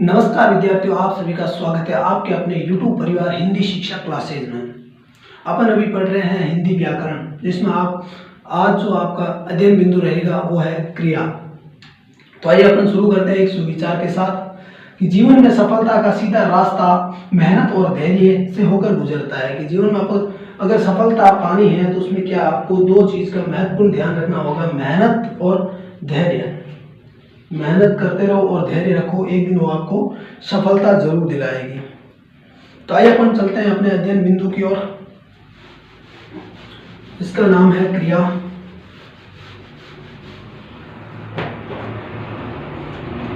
नमस्कार विद्यार्थियों, आप सभी का स्वागत है आपके अपने YouTube परिवार हिंदी शिक्षा क्लासेज में। अपन अभी पढ़ रहे हैं हिंदी व्याकरण, जिसमें आप आज जो आपका अध्ययन बिंदु रहेगा वो है क्रिया। तो आइए अपन शुरू करते हैं एक सुविचार के साथ कि जीवन में सफलता का सीधा रास्ता मेहनत और धैर्य से होकर गुजरता है। कि जीवन में अगर सफलता पानी है तो उसमें क्या आपको दो चीज का महत्वपूर्ण ध्यान रखना होगा, मेहनत और धैर्य। मेहनत करते रहो और धैर्य रखो, एक दिन वो आपको सफलता जरूर दिलाएगी। तो आइए अपन चलते हैं अपने अध्ययन बिंदु की ओर। इसका नाम है क्रिया।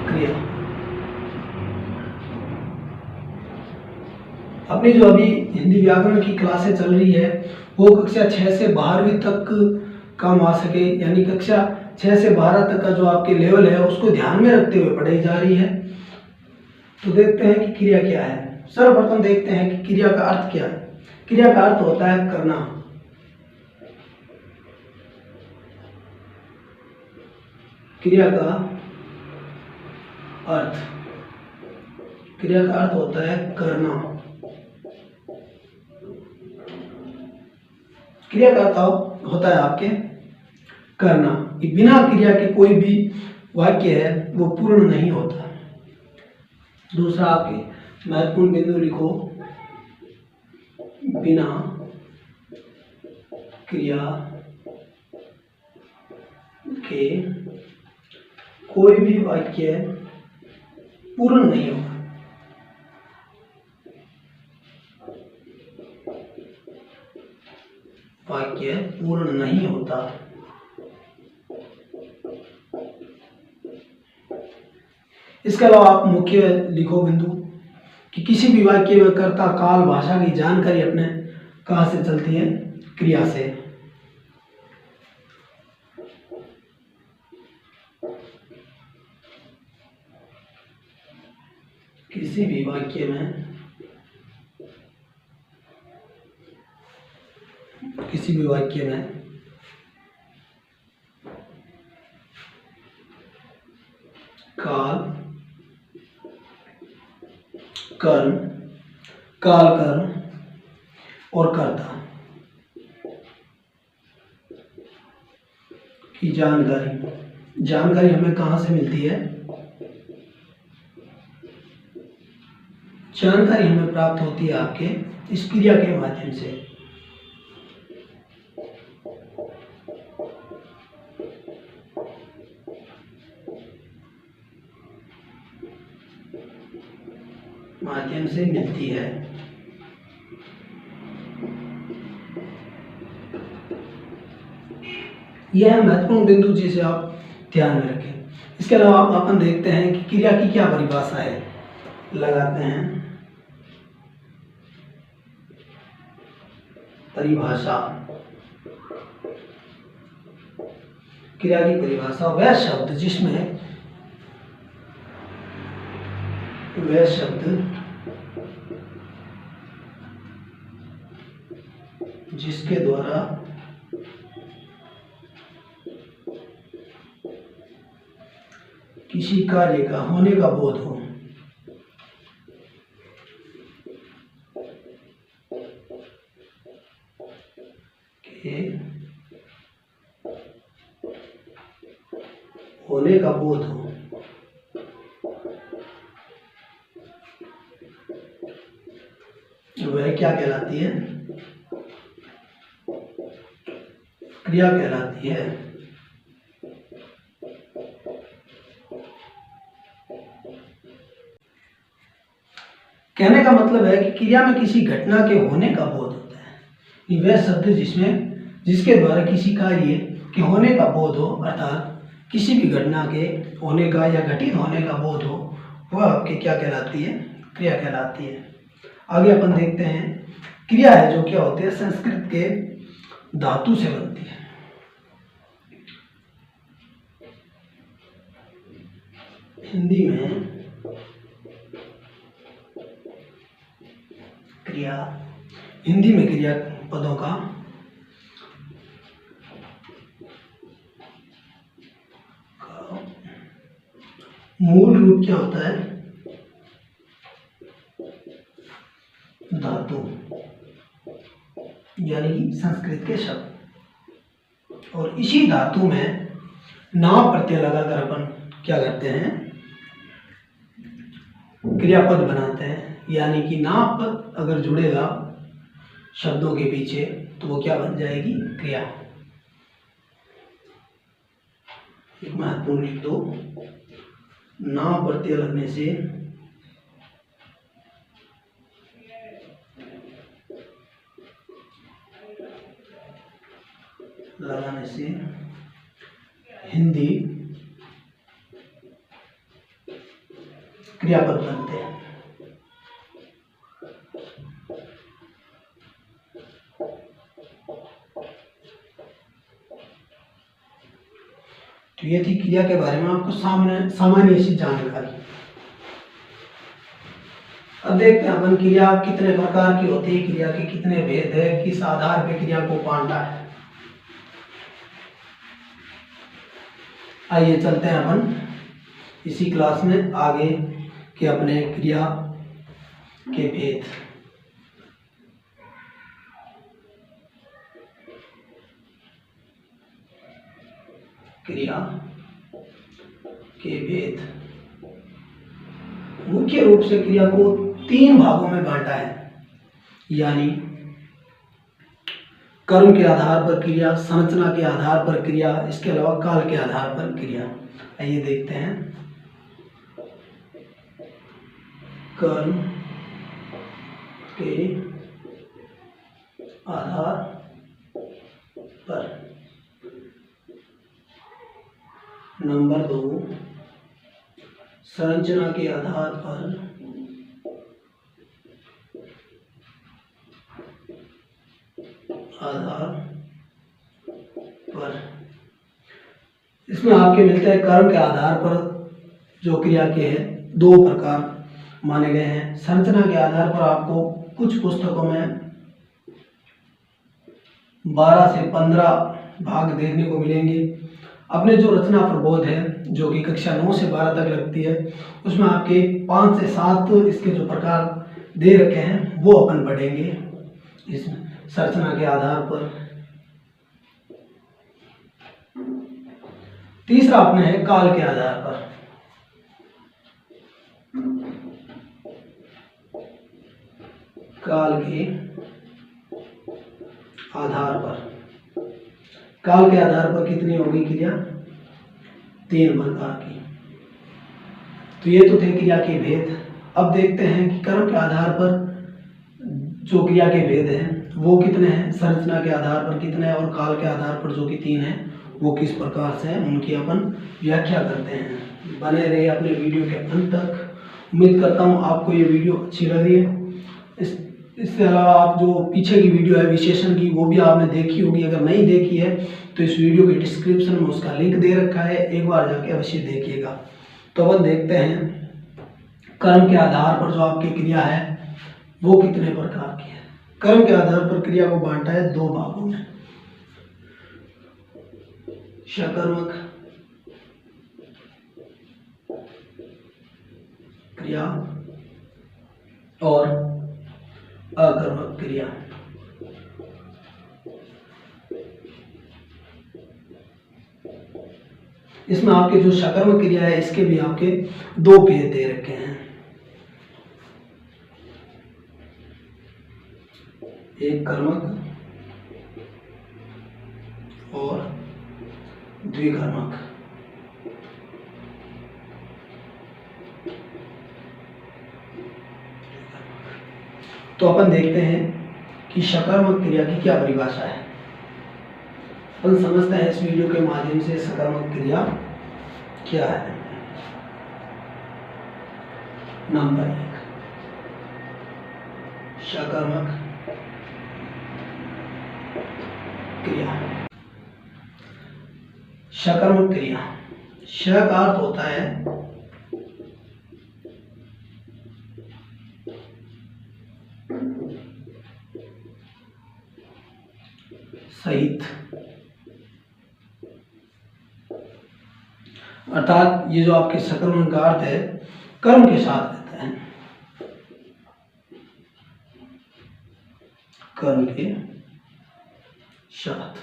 क्रिया अपनी जो अभी हिंदी व्याकरण की क्लासें चल रही है वो कक्षा 6 से 12वीं तक काम आ सके, यानी कक्षा 6 से 12 तक का जो आपके लेवल है उसको ध्यान में रखते हुए पढ़ाई जा रही है। तो देखते हैं कि क्रिया क्या है। सर्वप्रथम देखते हैं कि क्रिया का अर्थ क्या है। क्रिया का अर्थ होता है करना। क्रिया का अर्थ होता है करना। क्रिया का अर्थ होता है आपके करना। बिना क्रिया के कोई भी वाक्य है वो पूर्ण नहीं होता। दूसरा आपके महत्वपूर्ण बिंदु लिखो, बिना क्रिया के कोई भी वाक्य पूर्ण नहीं होगा। वाक्य पूर्ण नहीं होता। इसके अलावा आप मुख्य लिखो बिंदु कि किसी भी वाक्य में कर्ता काल भाषा की जानकारी अपने कहां से चलती है, क्रिया से। किसी भी वाक्य में काल कर्म, काल कर्म और कर्ता की जानकारी हमें कहां से मिलती है? जानकारी हमें प्राप्त होती है आपके इस क्रिया के माध्यम से। मिलती है। यह है महत्वपूर्ण बिंदु जिसे आप ध्यान में रखें। इसके अलावा अपन देखते हैं कि क्रिया की क्या परिभाषा है। लगाते हैं परिभाषा। क्रिया की परिभाषा वह शब्द जिसके द्वारा किसी कार्य का होने का बोध हो। होने का बोध हो। वह क्या कहलाती है? क्रिया कहलाती है। कहने का मतलब है कि क्रिया में किसी घटना के होने का बोध होता है। वह शब्द जिसके द्वारा किसी कार्य के होने का बोध हो, अर्थात किसी भी घटना के होने का या घटित होने का बोध हो, वह आपके क्या कहलाती है? क्रिया कहलाती है। आगे अपन देखते हैं क्रिया है जो क्या होती है, संस्कृत के धातु से बनती है। हिंदी में क्रिया पदों का मूल रूप क्या होता है? धातु यानी कि संस्कृत के शब्द। और इसी धातु में नाम प्रत्यय लगाकर अपन क्या करते हैं, क्रियापद बनाते हैं। यानी कि नाम पद अगर जुड़ेगा शब्दों के पीछे तो वो क्या बन जाएगी, क्रिया। एक महत्वपूर्ण लिख दो, नाम प्रत्यय लगने से हिंदी क्रियापद बनते हैं। तो ये थी क्रिया के बारे में आपको सामान्य सी जानकारी। अब देखते हैं अपन क्रिया कितने प्रकार की होती है, क्रिया के कितने भेद है, किस आधार पे क्रिया को बांटा है। आइए चलते हैं अपन इसी क्लास में आगे के अपने क्रिया के भेद। क्रिया के भेद मुख्य रूप से क्रिया को 3 भागों में बांटा है, यानी कर्म के आधार पर क्रिया, संरचना के आधार पर क्रिया, इसके अलावा काल के आधार पर क्रिया। आइए देखते हैं। कर्म के आधार पर, नंबर 2 संरचना के आधार पर, इसमें आपके मिलते हैं कर्म के आधार पर जो क्रिया के हैं 2 प्रकार माने गए हैं। संरचना के आधार पर आपको कुछ पुस्तकों में 12 से 15 भाग देखने को मिलेंगे। अपने जो रचना प्रबोध है जो कि कक्षा 9 से 12 तक लगती है, उसमें आपके 5 से 7 इसके जो प्रकार दे रखे हैं वो अपन पढ़ेंगे इस संरचना के आधार पर। तीसरा अपने है काल के आधार पर। काल के आधार पर, काल के आधार पर कितनी होगी क्रिया, 3 प्रकार की। तो ये तो थे क्रिया के भेद। अब देखते हैं कि कर्म के आधार पर जो क्रिया के भेद हैं वो कितने हैं, संरचना के आधार पर कितने हैं, और काल के आधार पर जो कि 3 हैं वो किस प्रकार से हैं, उनकी अपन व्याख्या करते हैं। बने रहे अपने वीडियो के अंत तक। उम्मीद करता हूँ आपको ये वीडियो अच्छी लग रही है। इससे अलावा आप जो पीछे की वीडियो है विशेषण की वो भी आपने देखी होगी। अगर नहीं देखी है तो इस वीडियो के डिस्क्रिप्शन में उसका लिंक दे रखा है, एक बार जाके अवश्य देखिएगा। तो अपन देखते हैं कर्म के आधार पर जो आपकी क्रिया है वो कितने प्रकार की है। कर्म के आधार पर क्रिया को बांटा है 2 भागों में, सकर्मक क्रिया और अकर्मक क्रिया। इसमें आपके जो सकर्मक क्रिया है इसके भी आपके 2 भेद दे रखे हैं, एक कर्मक और द्विकर्मक। तो अपन देखते हैं कि सकर्मक क्रिया की क्या परिभाषा है। अपन समझते हैं इस वीडियो के माध्यम से सकर्मक क्रिया क्या है। नंबर 1 सकर्मक क्रिया। सकर्मक क्रिया, श का अर्थ होता है सहित, अर्थात ये जो आपके सकर्मक का अर्थ है कर्म के साथ रहता है। कर्म के साथ।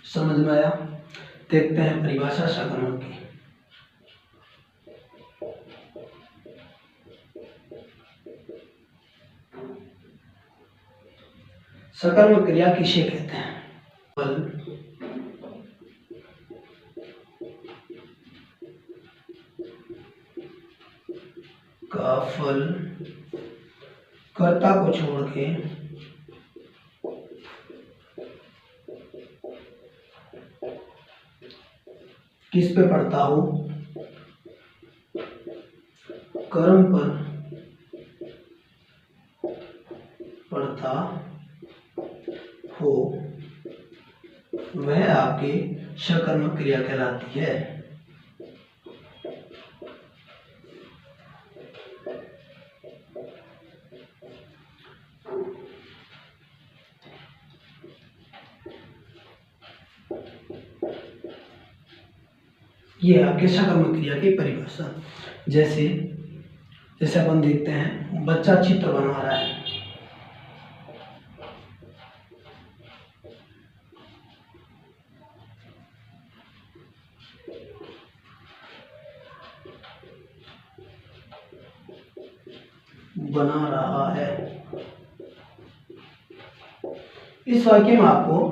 समझ में आया? देखते हैं परिभाषा सकर्मक की। सकर्मक क्रिया किसे कहते हैं? फल का फल कर्ता को छोड़ के किस पे पड़ता हो? कर्म पर पड़ता हो, वह आपकी सकर्मक क्रिया कहलाती है। ये आपके सकर्मक क्रिया की परिभाषा। जैसे जैसे अपन देखते हैं, बच्चा चित्र बना रहा है, बना रहा है। इस वाक्य में आपको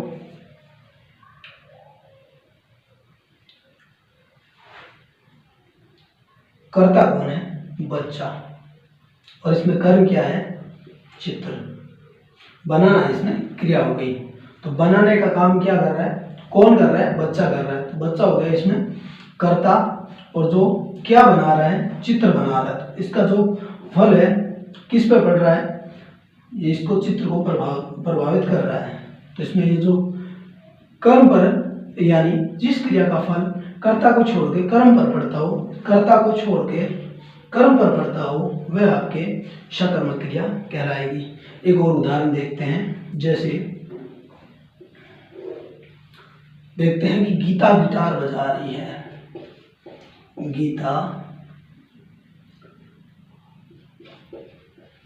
कर्ता कौन है? बच्चा। और इसमें कर्म क्या है? चित्र। बनाना इसमें क्रिया हो गई। तो बनाने का काम क्या कर रहा है? कौन कर रहा है? बच्चा कर रहा है। तो बच्चा हो गया इसमें कर्ता, और जो क्या बना रहा है? चित्र बना रहा है। तो इसका जो फल है किस पे पड़ रहा है? ये इसको चित्र को प्रभावित कर रहा है। तो इसमें ये जो कर्म पर, यानी जिस क्रिया का फल कर्ता को छोड़ के कर्म पर पड़ता हो, कर्ता को छोड़ के कर्म पर पड़ता हो, वह आपके सकर्मक क्रिया कहलाएगी। एक और उदाहरण देखते हैं। जैसे देखते हैं कि गीता गिटार बजा रही है। गीता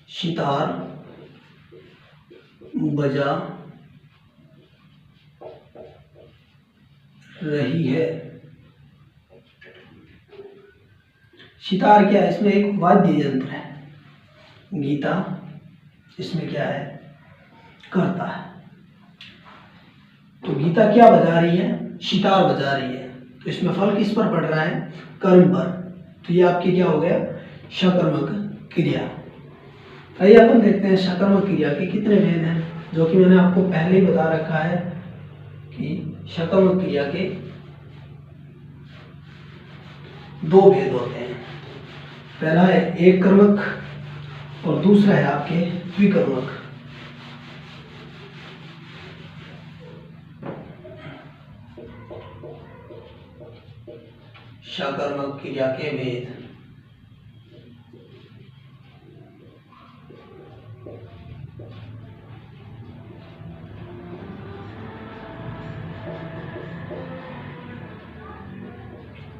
सितार बजा रही है। सितार क्या है? इसमें एक वाद्य यंत्र है। गीता इसमें क्या है? कर्ता है। तो गीता क्या बजा रही है? सितार बजा रही है। तो इसमें फल किस पर पड़ रहा है? कर्म पर। तो ये आपकी क्या हो गया? सकर्मक क्रिया। आइए अपन देखते हैं सकर्मक क्रिया के कितने भेद हैं, जो कि मैंने आपको पहले ही बता रखा है कि सकर्मक क्रिया के 2 भेद होते हैं। पहला है एक कर्मक और दूसरा है आपके द्विकर्मक। सकर्मक क्रिया के भेद।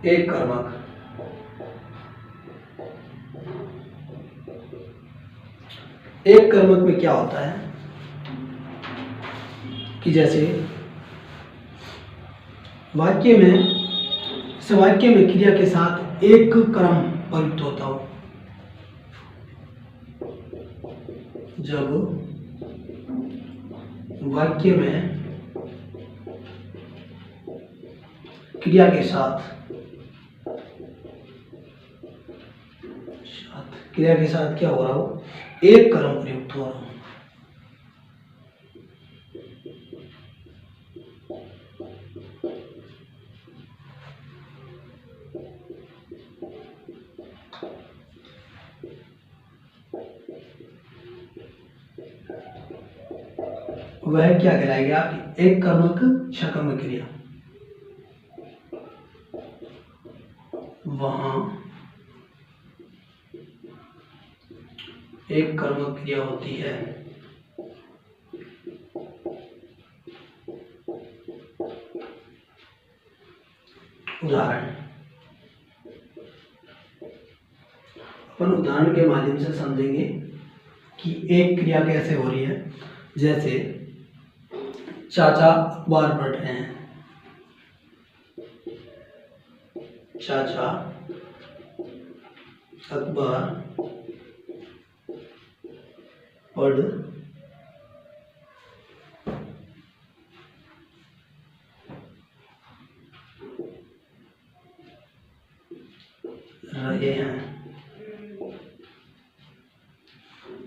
एक कर्मक। एक कर्मक में क्या होता है कि जैसे वाक्य में क्रिया के साथ एक कर्म प्रयुक्त होता हो। जब वाक्य में क्रिया के साथ क्या हो रहा हो? एक कर्म प्रयुक्त हो रहा हो। वह क्या कहलाएगी? आपकी एक कर्मक सकर्मक क्रिया। वहां एक कर्मक क्रिया होती है। उदाहरण, अपन उदाहरण के माध्यम से समझेंगे। कि एक क्रिया कैसे हो रही है। जैसे चाचा अखबार पढ़ रहे हैं, चाचा अखबार पढ़ रहे हैं।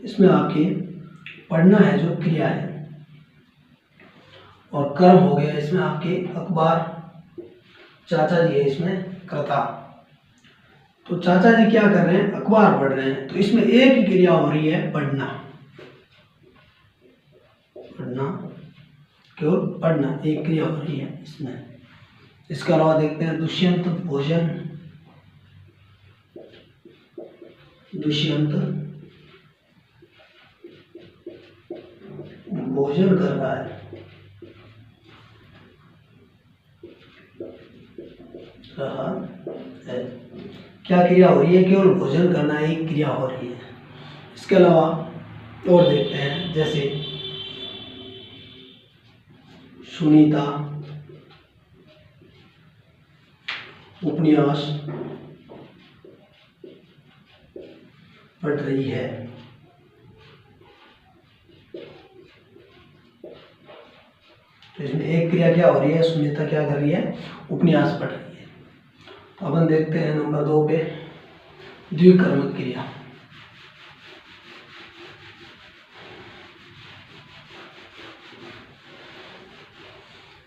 इसमें आपके पढ़ना है जो क्रिया है, और कर्म हो गया इसमें आपके अखबार, चाचा जी है इसमें कर्ता। तो चाचा जी क्या कर रहे हैं, अखबार पढ़ रहे हैं, तो इसमें एक ही क्रिया हो रही है, पढ़ना। पढ़ना, केवल पढ़ना एक क्रिया हो रही है इसमें। इसके अलावा देखते हैं दुष्यंत भोजन, दुष्यंत भोजन कर रहा है, क्या क्रिया हो रही है, केवल भोजन करना एक क्रिया हो रही है। इसके अलावा और देखते हैं, जैसे सुनीता उपन्यास पढ़ रही है, तो इसमें एक क्रिया क्या हो रही है, सुनीता क्या कर रही है, उपन्यास पढ़ रही है। तो अपन देखते हैं नंबर 2 पे द्विकर्मक क्रिया।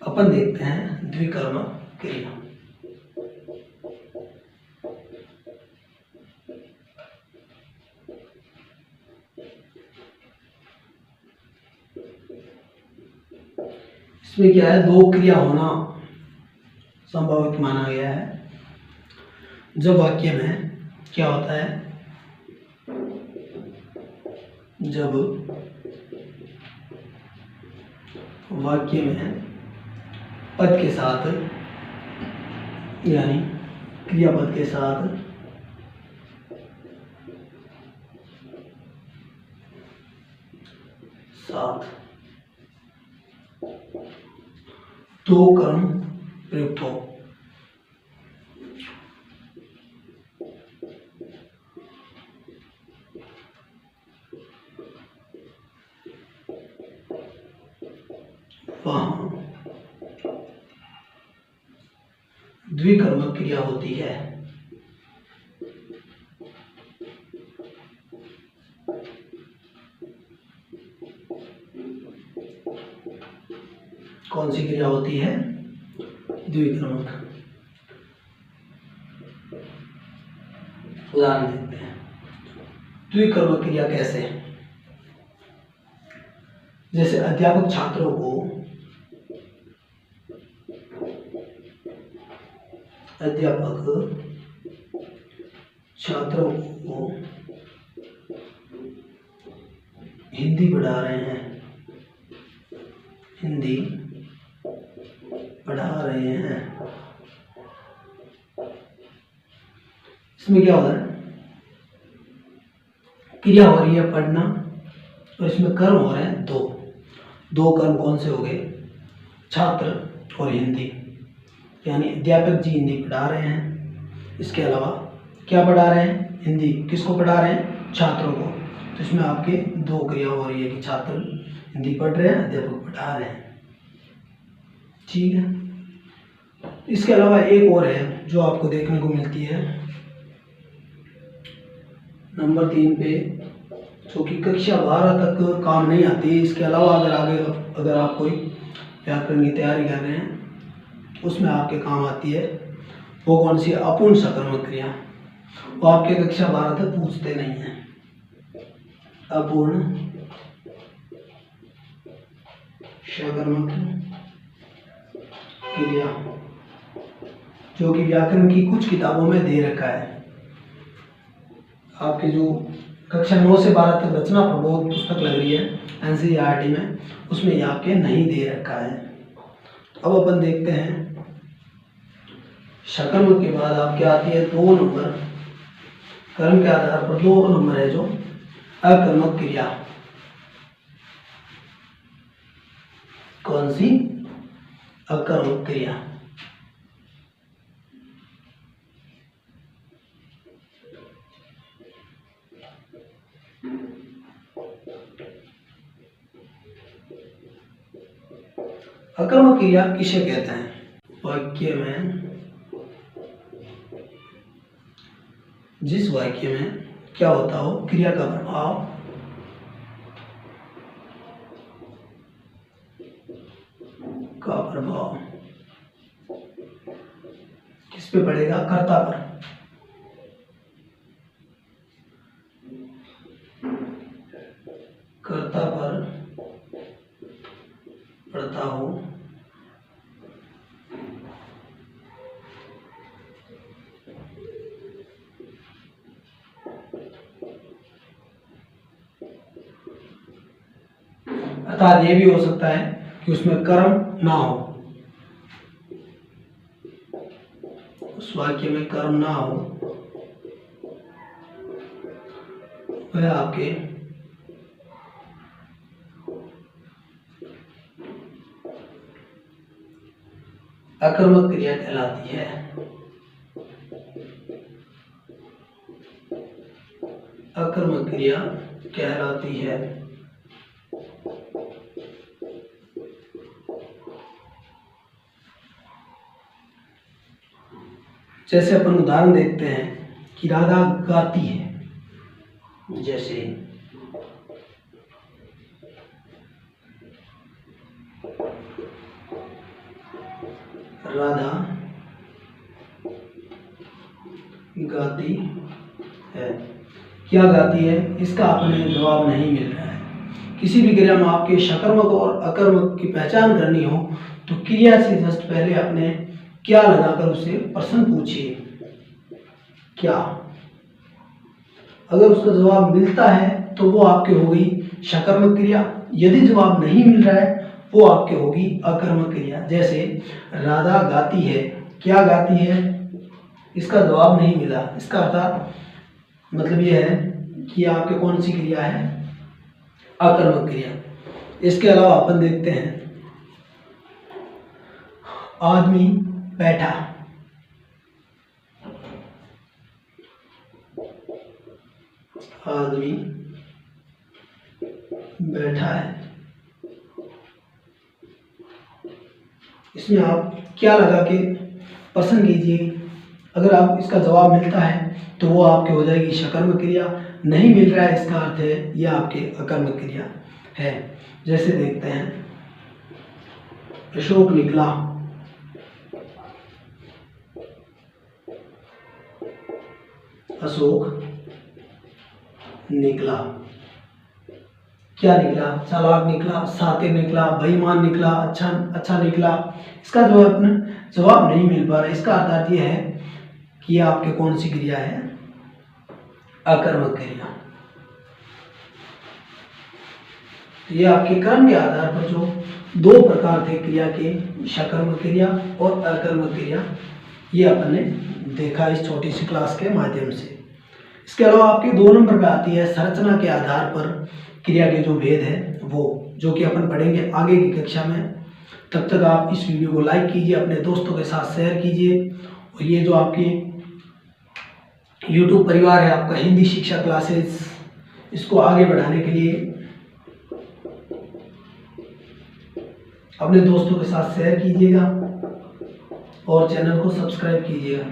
अपन देखते हैं द्विकर्मक क्रिया। इसमें क्या है, दो क्रिया होना संभावित माना गया है। जब वाक्य में क्या होता है, जब वाक्य में पद के साथ यानी क्रियापद के साथ दो कर्म प्रयुक्त हो। वहाँ द्विकर्मक क्रिया होती है। कौन सी क्रिया होती है, द्विकर्मक। उदाहरण देखते हैं, द्विकर्मक क्रिया कैसे। जैसे अध्यापक छात्रों को हिंदी पढ़ा रहे हैं, हिंदी पढ़ा रहे हैं। इसमें क्या होता है, क्रिया हो रही है पढ़ना, और इसमें कर्म हो रहे हैं दो कर्म। कौन से हो गए, छात्र और हिंदी, यानी अध्यापक जी हिंदी पढ़ा रहे हैं। इसके अलावा क्या पढ़ा रहे हैं, हिंदी। किसको पढ़ा रहे हैं, छात्रों को। तो इसमें आपके दो क्रिया हो रही है कि छात्र हिंदी पढ़ रहे हैं, अध्यापक पढ़ा रहे हैं। ठीक है। इसके अलावा एक और है जो आपको देखने को मिलती है नंबर 3 पे, जो कि कक्षा 12 तक काम नहीं आती। इसके अलावा अगर आप कोई व्याकरण की तैयारी कर रहे हैं, उसमें आपके काम आती है। वो कौन सी, अपूर्ण सकर्मक क्रिया। वो आपके कक्षा 12 तक पूछते नहीं हैं। अपूर्ण सकर्मक क्रिया, जो कि व्याकरण की कुछ किताबों में दे रखा है। आपके जो कक्षा 9 से 12 तक रचना प्रबोध पुस्तक लग रही है NCERT में, उसमें ये आपके नहीं दे रखा है। अब अपन देखते हैं सकर्मक के बाद आपके आती है 2 नंबर। कर्म के आधार पर 2 नंबर है जो अकर्मक क्रिया। कौन सी? अकर्मक क्रिया। अकर्मक क्रिया किसे कहते हैं? वाक्य में, जिस वाक्य में क्या होता हो, क्रिया का प्रभाव किस पे पड़ेगा? कर्ता पर। कर्ता पर पड़ता हो अर्थात ये भी हो सकता है कि उसमें कर्म ना हो, उस वाक्य में कर्म ना हो, वह आपके अकर्मक क्रिया कहलाती है। अकर्मक क्रिया कहलाती है। जैसे अपन उदाहरण देखते हैं कि राधा गाती है, जैसे राधा गाती है। क्या गाती है, इसका अपने जवाब नहीं मिल रहा है। किसी भी क्रिया में आपके सकर्मक और अकर्मक की पहचान करनी हो तो क्रिया से जस्ट पहले अपने क्या लगाकर उसे प्रश्न पूछिए, क्या। अगर उसका जवाब मिलता है तो वो आपके हो गई सकर्मक क्रिया, यदि जवाब नहीं मिल रहा है वो आपके होगी अकर्मक क्रिया। जैसे राधा गाती है, क्या गाती है, इसका जवाब नहीं मिला, इसका अर्थ मतलब यह है कि आपके कौन सी क्रिया है? अकर्मक क्रिया। इसके अलावा अपन देखते हैं आदमी बैठा, आदमी बैठा है, इसमें आप क्या लगा के प्रश्न कीजिए। अगर आप इसका जवाब मिलता है तो वो आपके हो जाएगी सकर्मक क्रिया, नहीं मिल रहा है इसका अर्थ है यह आपके अकर्मक क्रिया है। जैसे देखते हैं अशोक निकला, अशोक निकला, क्या निकला? चालाक निकला, शातिर निकला, बेईमान निकला, अच्छा निकला। इसका जो अपना जवाब नहीं मिल पा रहा, इसका अर्थ यह है कि यह आपके कौन सी क्रिया है? अकर्मक क्रिया। ये आपके कर्म के आधार पर जो दो प्रकार थे क्रिया के, सकर्मक क्रिया और अकर्मक क्रिया, ये अपन ने देखा इस छोटी सी क्लास के माध्यम से। इसके अलावा आपके 2 नंबर पे आती है संरचना के आधार पर क्रिया के जो भेद है वो, जो कि अपन पढ़ेंगे आगे की कक्षा में। तब तक आप इस वीडियो को लाइक कीजिए, अपने दोस्तों के साथ शेयर कीजिए, और ये जो आपकी YouTube परिवार है आपका हिंदी शिक्षा क्लासेस, इसको आगे बढ़ाने के लिए अपने दोस्तों के साथ शेयर कीजिएगा और चैनल को सब्सक्राइब कीजिएगा।